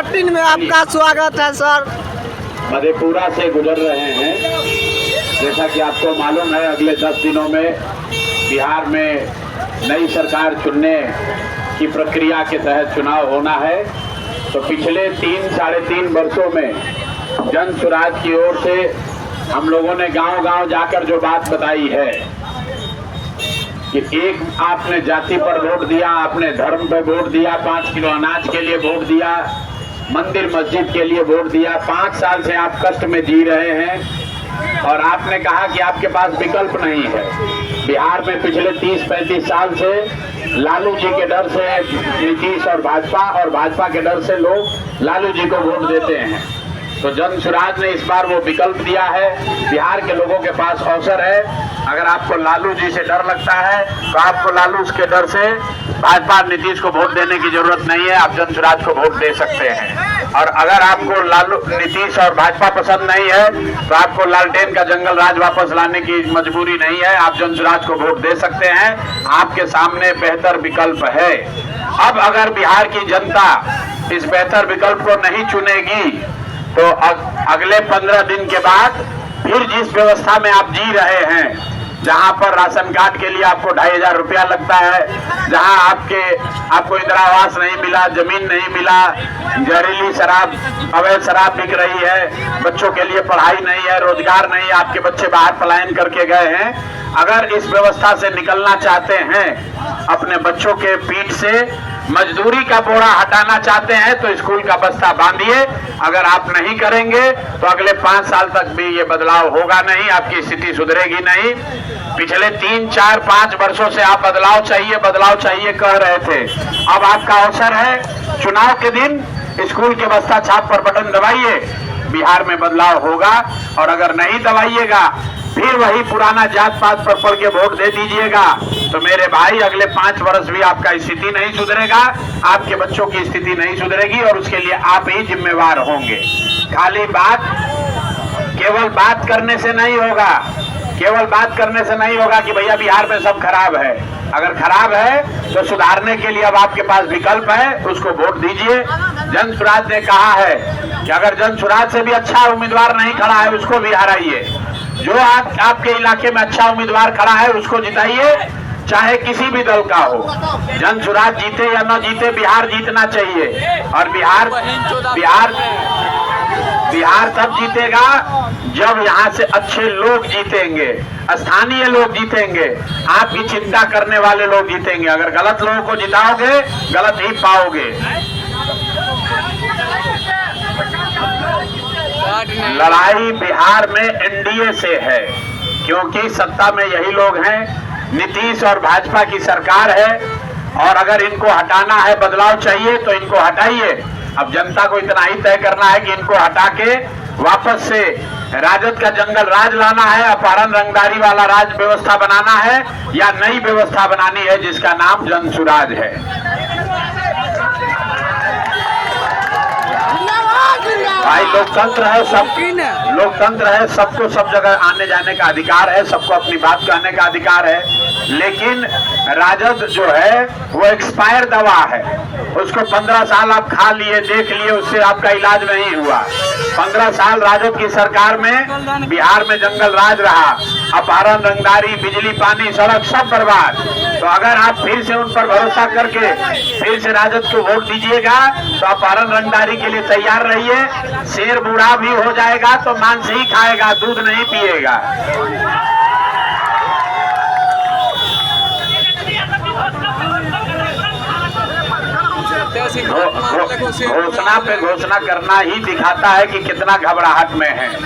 14 में आपका स्वागत है सर। मधेपुरा से गुजर रहे हैं। जैसा कि आपको मालूम है, अगले 10 दिनों में बिहार में नई सरकार चुनने की प्रक्रिया के तहत चुनाव होना है। तो पिछले 3-3.5 वर्षों में जन स्वराज की ओर से हम लोगों ने गांव-गांव जाकर जो बात बताई है कि एक आपने जाति पर वोट दिया, आपने धर्म पर वोट दिया, 5 किलो अनाज के लिए वोट दिया, मंदिर मस्जिद के लिए वोट दिया। 5 साल से आप कष्ट में जी रहे हैं और आपने कहा कि आपके पास विकल्प नहीं है। बिहार में पिछले 30-35 साल से लालू जी के डर से नीतीश और भाजपा के डर से लोग लालू जी को वोट देते हैं। तो जन स्वराज ने इस बार वो विकल्प दिया है। बिहार के लोगों के पास अवसर है। अगर आपको लालू जी से डर लगता है तो आपको लालू के डर से भाजपा नीतीश को वोट देने की जरूरत नहीं है, आप जन स्वराज को वोट दे सकते हैं। और अगर आपको लालू नीतीश और भाजपा पसंद नहीं है तो आपको लालटेन का जंगल राज वापस लाने की मजबूरी नहीं है, आप जन स्वराज को वोट दे सकते हैं। आपके सामने बेहतर विकल्प है। अब अगर बिहार की जनता इस बेहतर विकल्प को नहीं चुनेगी तो अगले 15 दिन के बाद फिर जिस व्यवस्था में आप जी रहे हैं, जहां पर राशन कार्ड के लिए आपको 2500 रुपया लगता है, जहां आपको इंदिरा आवास नहीं मिला, जमीन नहीं मिला, जहरीली शराब, अवैध शराब बिक रही है, बच्चों के लिए पढ़ाई नहीं है, रोजगार नहीं है, आपके बच्चे बाहर पलायन करके गए हैं। अगर इस व्यवस्था से निकलना चाहते हैं, अपने बच्चों के पीठ से मजदूरी का बोरा हटाना चाहते हैं तो स्कूल का बस्ता बांधिए। अगर आप नहीं करेंगे तो अगले 5 साल तक भी ये बदलाव होगा नहीं, आपकी स्थिति सुधरेगी नहीं। पिछले 3-4-5 वर्षों से आप बदलाव चाहिए कह रहे थे। अब आपका अवसर है, चुनाव के दिन स्कूल के बस्ता छाप पर बटन दबाइए, बिहार में बदलाव होगा। और अगर नहीं दबाइएगा फिर वही पुराना जात पात पर पढ़ के वोट दे दीजिएगा तो मेरे भाई अगले 5 वर्ष भी आपका स्थिति नहीं सुधरेगा, आपके बच्चों की स्थिति नहीं सुधरेगी और उसके लिए आप ही जिम्मेवार होंगे। खाली केवल बात करने से नहीं होगा, केवल बात करने से नहीं होगा कि भैया बिहार में सब खराब है। अगर खराब है तो सुधारने के लिए अब आपके पास विकल्प है, उसको वोट दीजिए। जन स्वराज ने कहा है कि अगर जन स्वराज से भी अच्छा उम्मीदवार नहीं खड़ा है उसको भी हराइए। जो आपके इलाके में अच्छा उम्मीदवार खड़ा है उसको जिताइए, चाहे किसी भी दल का हो। जन स्वराज जीते या न जीते, बिहार जीतना चाहिए। और बिहार तब जीतेगा जब यहाँ से अच्छे लोग जीतेंगे, स्थानीय लोग जीतेंगे, आपकी चिंता करने वाले लोग जीतेंगे। अगर गलत लोगों को जिताओगे गलत ही पाओगे। लड़ाई बिहार में एनडीए से है, क्योंकि सत्ता में यही लोग हैं। नीतीश और भाजपा की सरकार है और अगर इनको हटाना है, बदलाव चाहिए तो इनको हटाइए। अब जनता को इतना ही तय करना है कि इनको हटा के वापस से राजद का जंगल राज लाना है, अपहरण रंगदारी वाला राज व्यवस्था बनाना है, या नई व्यवस्था बनानी है जिसका नाम जन स्वराज है। भाई लोकतंत्र है, सबको सब जगह आने जाने का अधिकार है, सबको अपनी बात कहने का अधिकार है। लेकिन राजद जो है वो एक्सपायर दवा है, उसको 15 साल आप खा लिए, देख लिए, उससे आपका इलाज नहीं हुआ। 15 साल राजद की सरकार में बिहार में जंगल राज रहा, अपहरण रंगदारी, बिजली पानी सड़क सब बर्बाद। तो अगर आप फिर से उन पर भरोसा करके फिर से राजद को वोट दीजिएगा तो अपहरण रंगदारी के लिए तैयार रहिए। शेर बूढ़ा भी हो जाएगा तो मांस ही खाएगा, दूध नहीं पिएगा। घोषणा पे घोषणा करना ही दिखाता है कि कितना घबराहट में है।